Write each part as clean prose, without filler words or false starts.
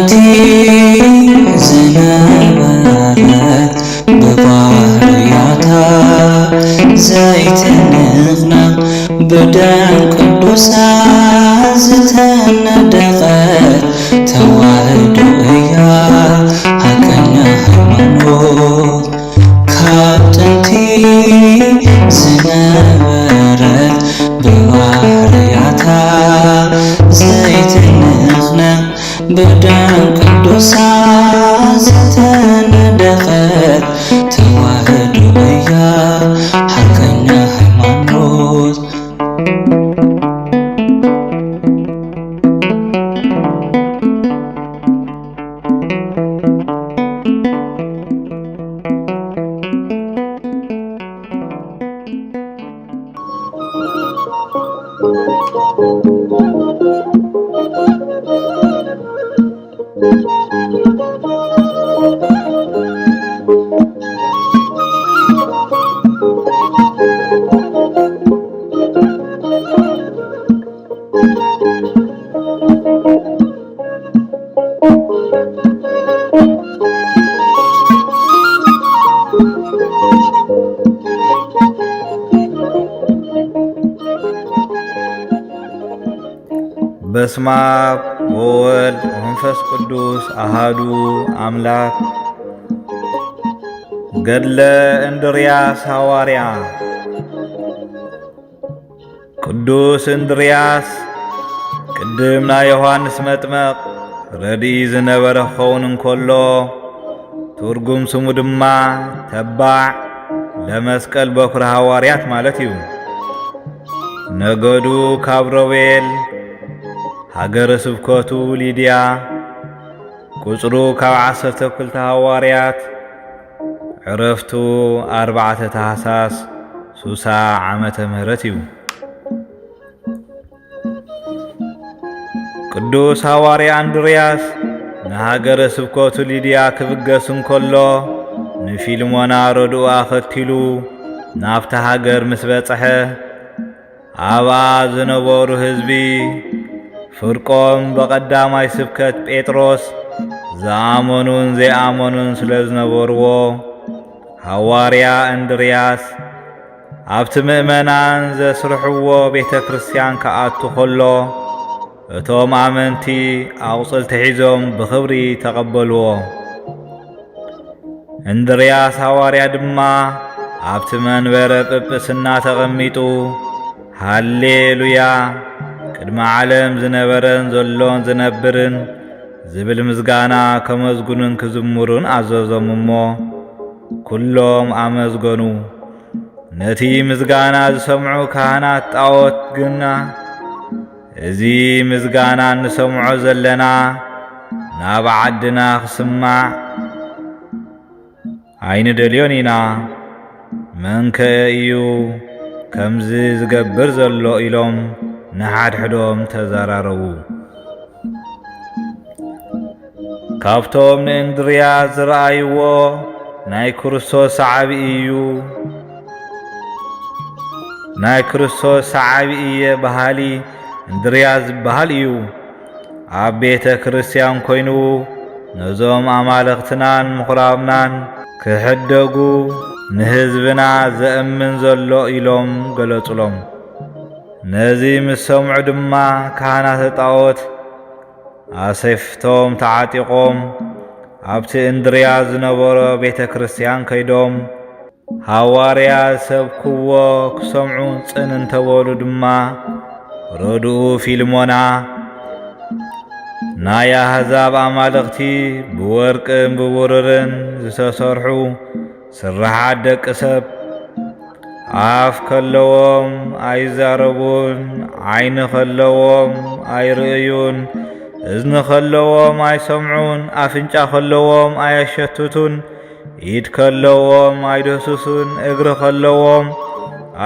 ጥንቲ ዝነበረት ብባህርያታ ዘይትንቕነቕ ብደም ቅዱሳን ዝተነደቐት ተዋህዶ እያ ሐቀኛ ሃይማኖት። ካብ ጥንቲ ዝነበረት ብባህርያታ ዘይትንቕነቕ ብደም ቅዱሳን ዝተነደቐት ተዋህዶ እያ ሐቀኛ ሃይማኖት። በስመ አብ ወወልድ ወመንፈስ ቅዱስ አሐዱ አምላክ። ገድለ እንድርያስ ሐዋርያ። ቅዱስ እንድርያስ ቅድም ናይ ዮሐንስ መጥመቕ ረድኢ ዝነበረ ክኸውን እንከሎ ትርጉም ስሙ ድማ ተባዕ ለመስቀል በኵረ ሐዋርያት ማለት እዩ። ነገዱ ካብ ሮቤል፣ ሃገረ ስብከቱ ሊድያ፣ ቁጽሩ ካብ 12 ሐዋርያት፣ ዕረፍቱ 4 ታኅሳስ 60 ዓመተ ምህረት እዩ። ቅዱስ ሐዋርያ እንድርያስ ንሃገረ ስብከቱ ሊድያ ክብገስ እንከሎ ንፊልሞና ረድኡ ኣኸቲሉ ናብታ ሃገር ምስ በጽሐ ኣብኣ ዝነበሩ ህዝቢ ፍርቆም በቐዳማይ ስብከት ጴጥሮስ ዝኣመኑን ዘይኣመኑን ስለ ዝነበርዎ ሐዋርያ እንድርያስ ኣብቲ ምእመናን ዘስርሕዎ ቤተ ክርስቲያን ከኣቱ ኸሎ እቶም ኣመንቲ ኣቝጽልቲ ሒዞም ብኽብሪ ተቐበልዎ። እንድርያስ ሐዋርያ ድማ ኣብቲ መንበረ ጵጵስና ተቐሚጡ ሃሌሉያ ቅድመ ዓለም ዝነበረን ዘሎን ዝነብርን ዝብል ምዝጋና ከመዝጉንን ክዝሙሩን ኣዘዞም እሞ ኩሎም ኣመዝገኑ። ነቲ ምዝጋና ዝሰምዑ ካህናት ጣዖት ግና እዚ ምዝጋና እንሰምዖ ዘለና ናብ ዓድና ክስማዕ ኣይንደልዮን ኢና፣ መንከ እዩ ከምዚ ዝገብር ዘሎ ኢሎም ንሓድሕዶም ተዘራረቡ። ካብቶም ንእንድርያስ ዝረአይዎ ናይ ክርስቶስ ሰዓቢ እየ ባህሊ እንድርያስ ዝበሃል እዩ። ኣብ ቤተ ክርስቲያን ኮይኑ ነዞም ኣማልኽትናን ምኹራብናን ክሕደጉ ንህዝብና ዘእምን ዘሎ ኢሎም ገለጹሎም። ነዚ ምስ ሰምዑ ድማ ካህናተ ጣዖት ኣሰይፍቶም ተዓጢቖም ኣብቲ እንድርያስ ዝነበሮ ቤተ ክርስቲያን ከይዶም ሐዋርያ ሰብክዎ ክሰምዑ ጽን እንተበሉ ድማ ረድኡ ፊልሞና ናይ ኣሕዛብ ኣማልኽቲ ብወርቅን ብብሩርን ዝተሰርሑ ስራሓት ደቂ ሰብ ኣፍ ከለዎም ኣይዛረቡን፣ ዓይኒ ከለዎም ኣይርእዩን፣ እዝኒ ከለዎም ኣይሰምዑን፣ ኣፍንጫ ከለዎም ኣየሸትቱን፣ ኢድ ከለዎም ኣይደስሱን፣ እግሪ ከለዎም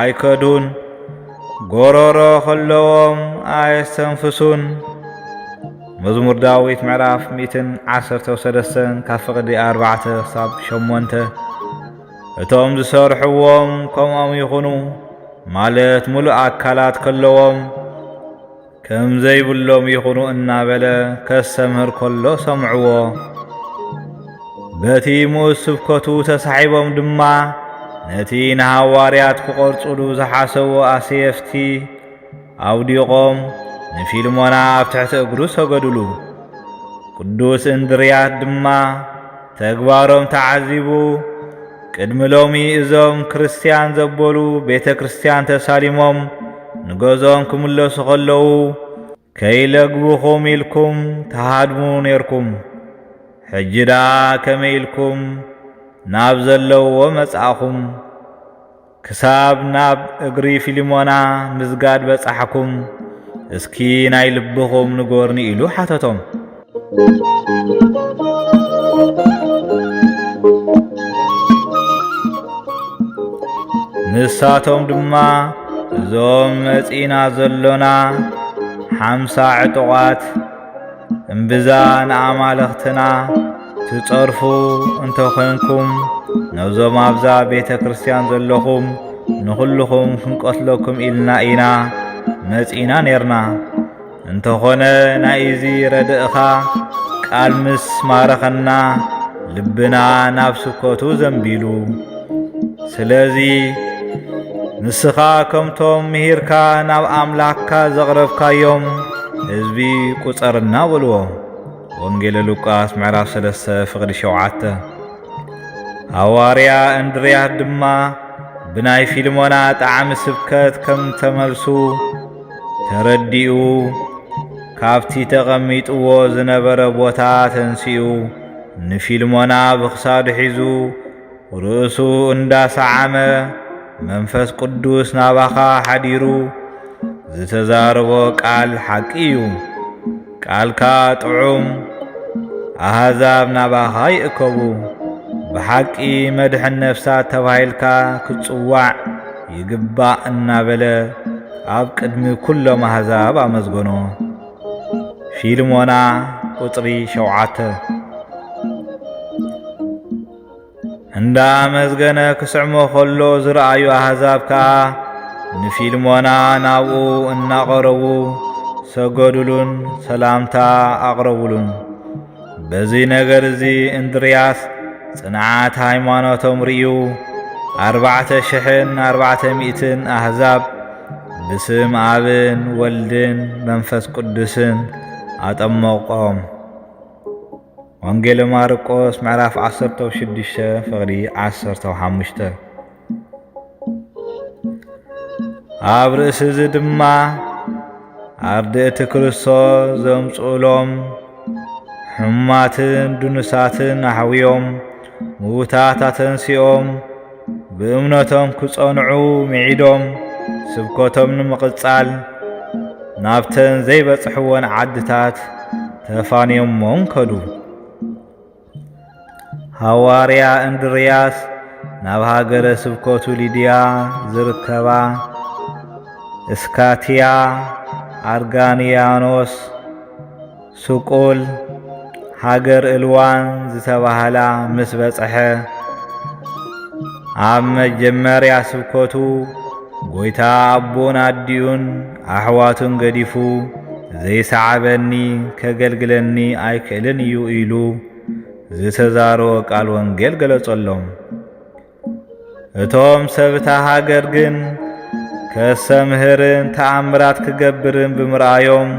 ኣይከዱን፣ ጎሮሮ ከለዎም ኣየስተንፍሱን። መዝሙር ዳዊት ምዕራፍ 113 ካብ ፍቕዲ 4 ክሳብ 8 እቶም ዝሰርሕዎም ከምኦም ይኹኑ ማለት ሙሉእ ኣካላት ከለዎም ከም ዘይብሎም ይኹኑ እናበለ ከሰምህር ከሎ ሰምዕዎ። በቲ ሙእስ ስብከቱ ተሳሒቦም ድማ ነቲ ንሃዋርያት ክቖርጹሉ ዝሓሰቦ ኣስየፍቲ ኣውዲቖም ንፊልሞና ኣብ ትሕቲ እግሩ ሰገዱሉ። ቅዱስ እንድርያስ ድማ ተግባሮም ተዓዚቡ ቅድሚ ሎሚ እዞም ክርስቲያን ዘበሉ ቤተ ክርስቲያን ተሳሊሞም ንገዞም ክምለሱ ኸለዉ ከይለግብኹም ኢልኩም ተሃድሙ ነርኩም። ሕጅዳ ከመይ ኢልኩም ናብ ዘለውዎ መጻእኹም ክሳብ ናብ እግሪ ፊልሞና ምዝጋድ በጻሕኩም። እስኪ ናይ ልብኹም ንጎርኒ ኢሉ ሓተቶም። ንሳቶም ድማ እዞም መጺና ዘሎና 50 ዕጡቓት እምብዛ ንኣማልኽትና ትጸርፉ እንተኾንኩም ነዞም ኣብዛ ቤተ ክርስቲያን ዘለኹም ንኹልኹም ክንቈትለኩም ኢልና ኢና መጺና ነርና። እንተኾነ ናይዚ ረድእኻ ቃል ምስ ማረኸና ልብና ናብ ስብከቱ ዘንቢሉ። ስለዚ ንስኻ ከምቶም ምሂርካ ናብ ኣምላክካ ዘቕረብካዮም ህዝቢ ቁጸርና በልዎ። ወንጌል ሉቃስ ምዕራፍ 3:7 ሃዋርያ እንድርያስ ድማ ብናይ ፊልሞና ጣዕሚ ስብከት ከም ተመልሱ ተረዲኡ ካብቲ ተቐሚጥዎ ዝነበረ ቦታ ተንሲኡ ንፊልሞና ብኽሳዱ ሒዙ ርእሱ እንዳሰዓመ መንፈስ ቅዱስ ናባኻ ሓዲሩ ዝተዛረቦ ቃል ሓቂ እዩ። ቃልካ ጥዑም ኣሕዛብ ናባኻ ይእከቡ። ብሓቂ መድሕን ነፍሳት ተባሂልካ ክጽዋዕ ይግባእ እናበለ ኣብ ቅድሚ ኩሎም ኣሕዛብ ኣመዝገኖ። ፊልሞና ቁጥሪ 7 እንዳመዝገነ ክስዕሞ ኸሎ ዝረአዩ ኣሕዛብ ከዓ ንፊልሞና ናብኡ እናቐረቡ ሰገዱሉን ሰላምታ ኣቕረቡሉን። በዚ ነገር እዚ እንድርያስ ጽንዓት ሃይማኖቶም ርእዩ 4,400 ኣሕዛብ ብስም አብን ወልድን መንፈስ ቅዱስን አጠመቆም። ወንጌል ማርቆስ ምዕራፍ 16 ፍቅዲ 15 ኣብ ርእሲ እዚ ድማ ኣርድእቲ ክርስቶስ ዘምጽኡሎም ሕማትን ድኑሳትን ኣሕዊዮም ምውታት ተንሲኦም ብእምነቶም ክጸንዑ ሚዒዶም ስብከቶም ንምቕጻል ናብተን ዘይበጽሕዎን ዓድታት ተፋንዮሞም ከዱ። ሃዋርያ እንድርያስ ናብ ሃገረ ስብከቱ ሊድያ ዝርከባ እስካትያ፣ አርጋንያኖስ፣ ሱቁል፣ ሃገር እልዋን ዝተባሃላ ምስ በጽሐ ኣብ መጀመርያ ስብከቱ ጎይታ ኣቦን ኣዲኡን ኣሕዋቱን ገዲፉ ዘይሰዓበኒ ከገልግለኒ ኣይክእልን እዩ ኢሉ ዝተዛረቦ ቃል ወንጌል ገለጸሎም። እቶም ሰብታ ሃገር ግን ከሰምህርን ተኣምራት ክገብርን ብምርኣዮም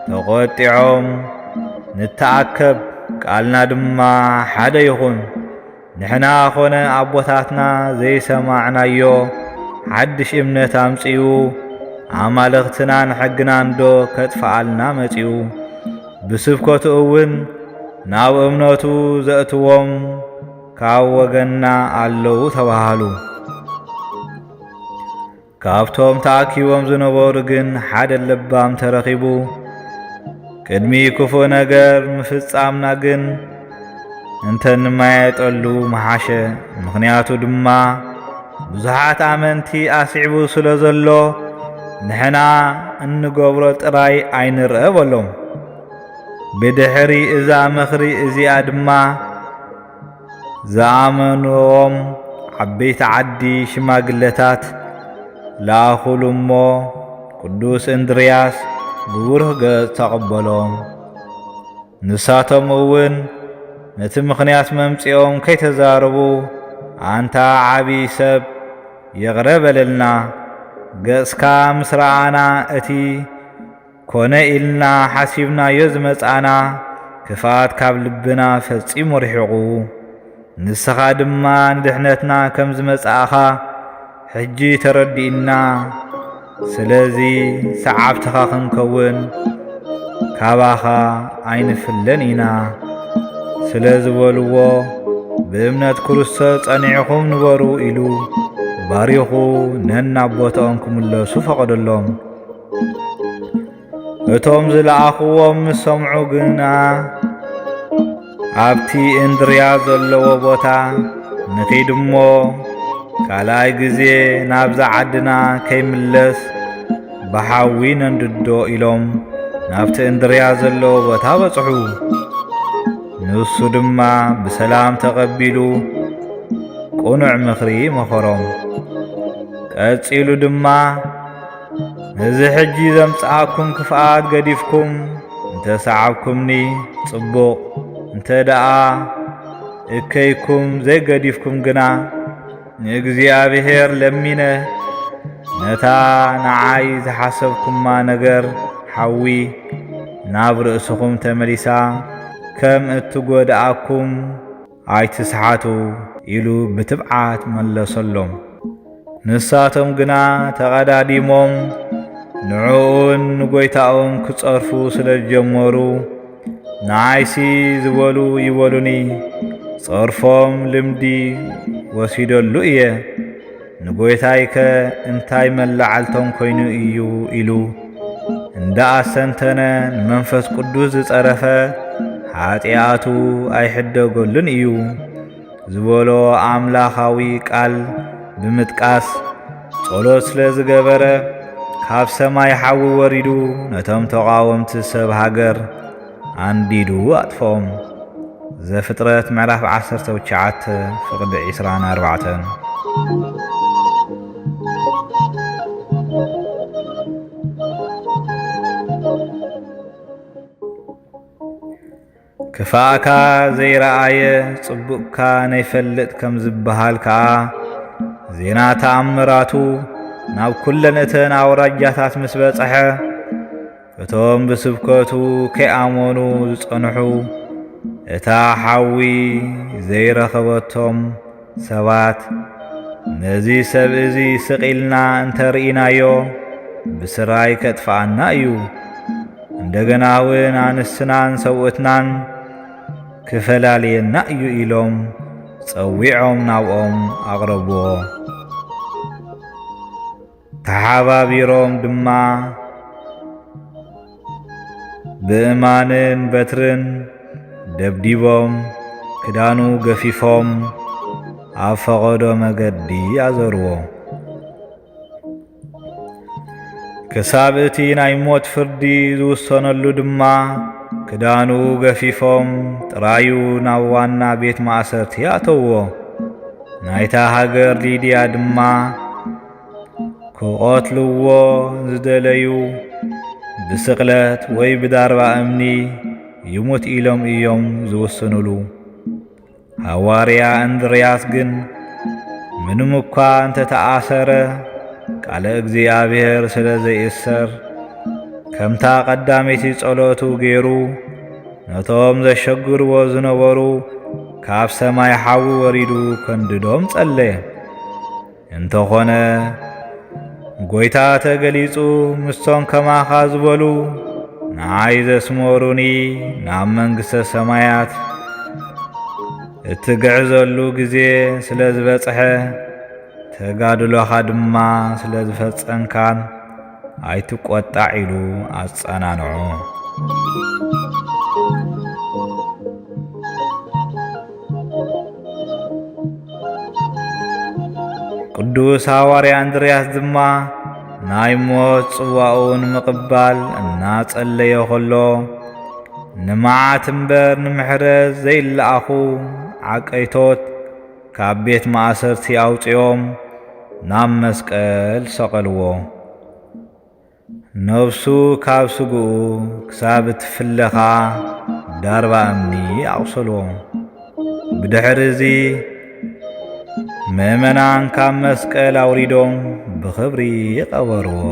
ተቖጢዖም ንተኣከብ ቃልና ድማ ሓደ ይኹን ንሕና ኾነ ኣቦታትና ዘይሰማዕናዮ ሓድሽ እምነት ኣምጺኡ ኣማልኽትናን ሕግናንዶ ከጥፍኣልና መጺኡ ብስብከቱ እውን ናብ እምነቱ ዘእትዎም ካብ ወገንና ኣለዉ ተባሃሉ። ካብቶም ተኣኪቦም ዝነበሩ ግን ሓደ ልባም ተረኺቡ ቅድሚ ክፉእ ነገር ምፍጻምና ግን እንተንማየጠሉ መሓሸ። ምኽንያቱ ድማ ብዙሓት ኣመንቲ ኣስዒቡ ስለ ዘሎ ንሕና እንገብሮ ጥራይ ኣይንርአ በሎም። ብድሕሪ እዛ ምኽሪ እዚኣ ድማ ዝኣመንዎም ዓበይቲ ዓዲ ሽማግለታት ለኣኹሉ እሞ ቅዱስ እንድርያስ ብብሩህ ገጽ ተቐበሎም። ንሳቶም እውን ነቲ ምኽንያት መምጺኦም ከይተዛረቡ ኣንታ ዓብዪ ሰብ ይቕረ በለልና፣ ገጽካ ምስ ረኣና እቲ ኮነ ኢልና ሓሲብናዮ ዝመጻእና ክፍኣት ካብ ልብና ፈጺሙ ርሒቑ። ንስኻ ድማ ንድሕነትና ከም ዝመጻእኻ ሕጂ ተረዲእና። ስለዚ ሰዓብትኻ ክንከውን ካባኻ ኣይንፍለን ኢና ስለ ዝበልዎ ብእምነት ክርስቶስ ጸኒዕኹም ንበሩ ኢሉ ባሪኹ ነናቦቶኦም ክምለሱ ፈቐደሎም። እቶም ዝለኣኽዎም ምስ ሰምዑ ግና ኣብቲ እንድርያስ ዘለዎ ቦታ ንኺድ እሞ ካልኣይ ግዜ ናብዛ ዓድና ከይምለስ ብሓዊ ነንድዶ ኢሎም ናብቲ እንድርያስ ዘለዎ ቦታ በጽሑ። ንሱ ድማ ብሰላም ተቐቢሉ ቁኑዕ ምኽሪ መኸሮም። ቀጺሉ ድማ ነዚ ሕጂ ዘምጽኣኩም ክፍኣት ገዲፍኩም እንተሰዓብኩምኒ ጽቡቕ፣ እንተ ደኣ እከይኩም ዘይገዲፍኩም ግና ንእግዚአብሔር ለሚነ ነታ ንዓይ ዝሓሰብኩማ ነገር ሓዊ ናብ ርእስኹም ተመሊሳ ከም እትጐድኣኩም ኣይትስሓቱ ኢሉ ብትብዓት መለሰሎም። ንሳቶም ግና ተቐዳዲሞም ንዕኡን ንጐይታኦም ክጸርፉ ስለ ጀመሩ ንዓይሲ ዝበሉ ይበሉኒ፣ ጸርፎም ልምዲ ወሲደሉ እየ። ንጐይታይከ እንታይ መላዓልቶም ኮይኑ እዩ ኢሉ እንደ ኣሰንተነ ንመንፈስ ቅዱስ ዝጸረፈ ኃጢአቱ ኣይሕደገሉን እዩ ዝበሎ ኣምላኻዊ ቃል ብምጥቃስ ጸሎት ስለ ዝገበረ ካብ ሰማይ ሓዊ ወሪዱ ነቶም ተቓወምቲ ሰብ ሃገር አንዲዱ ኣጥፎም። ዘፍጥረት ምዕራፍ 19 ፍቕዲ 24። ክፋእካ ዘይረአየ ጽቡቕካ ነይፈልጥ ከም ዝበሃል ከዓ ዜና ተኣምራቱ ናብ ኩለን እተን ኣውራጃታት ምስ በጽሐ እቶም ብስብከቱ ከይኣመኑ ዝጸንሑ እታ ሓዊ ዘይረኸበቶም ሰባት ነዚ ሰብ እዙ ስቒልና እንተርኢናዮ ብስራይ ከጥፍኣና እዩ፣ እንደገና እውን ኣንስትናን ሰውእትናን ክፈላለየና እዩ ኢሎም ጸዊዖም ናብኦም ኣቕረብዎ። ተሓባቢሮም ድማ ብእማንን በትርን ደብዲቦም ክዳኑ ገፊፎም ኣብ ፈቐዶ መገዲ ኣዘርዎ። ክሳብ እቲ ናይ ሞት ፍርዲ ዝውሰነሉ ድማ ክዳኑ ገፊፎም ጥራዩ ናብ ዋና ቤት ማእሰርቲ ኣተውዎ። ናይታ ሃገር ሊድያ ድማ ክቖትልዎ ዝደለዩ ብስቕለት ወይ ብዳርባ እምኒ ይሙት ኢሎም እዮም ዝውስኑሉ። ሐዋርያ እንድርያስ ግን ምንም እኳ እንተተኣሰረ ቃለ እግዚአብሔር ስለ ዘይእሰር ከምታ ቀዳሜቲ ጸሎቱ ገይሩ ነቶም ዘሸግርዎ ዝነበሩ ካብ ሰማይ ሓዊ ወሪዱ ከንድዶም ጸለየ። እንተኾነ ጐይታ ተገሊጹ ምስቶም ከማኻ ዝበሉ ንዓይ ዘስመሩኒ ናብ መንግሥተ ሰማያት እትግዕዘሉ ጊዜ ስለ ዝበጽሐ ተጋድሎኻ ድማ ስለ ዝፈጸንካን ኣይትቈጣዕ ኢሉ ኣጸናንዑ። ቅዱስ ሐዋርያ እንድርያስ ድማ ናይ ሞት ጽዋኡን ምቕባል እናጸለየ ኸሎ ንመዓት እምበር ንምሕረት ዘይለኣኹ ዓቀይቶት ካብ ቤት ማእሰርቲ ኣውፂኦም ናብ መስቀል ሰቐልዎ። ነፍሱ ካብ ስግኡ ክሳብ እትፍለኻ ዳርባ እምኒ ኣቁሰልዎ። ብድሕሪ እዚ ምእመናን ካብ መስቀል ኣውሪዶም ብኽብሪ ቀበርዎ።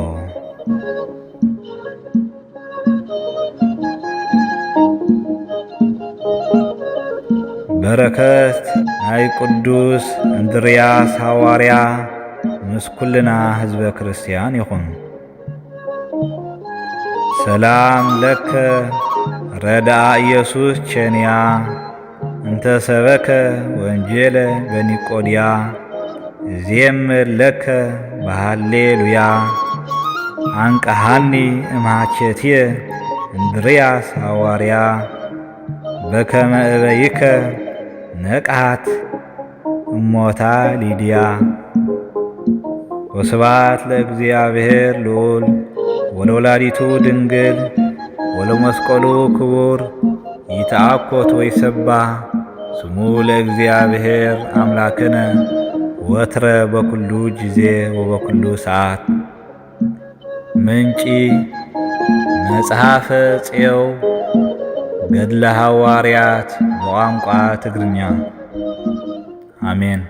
በረከት ናይ ቅዱስ እንድርያስ ሐዋርያ ምስ ኩልና ህዝበ ክርስቲያን ይኹን። ሰላም ለከ ረድአ ኢየሱስ ቼንያ እንተ ሰበከ ወንጌለ በኒቆድያ ዜምር ለከ በሃሌሉያ አንቀሃኒ እምሃቸትየ እንድርያስ ሐዋርያ በከመ እበይከ ነቅሃት እሞታ ሊድያ። ወስብሐት ለእግዚአብሔር ልዑል ወለወላዲቱ ድንግል ወለመስቀሉ ክቡር ይትአኮት ወይሰባህ ስሙ ለእግዚአብሔር አምላክነ ወትረ በኩሉ ጊዜ ወበኩሉ ሰዓት። ምንጪ መጽሐፈ ጽዮው ገድለ ሐዋርያት በቋንቋ ትግርኛ። አሜን።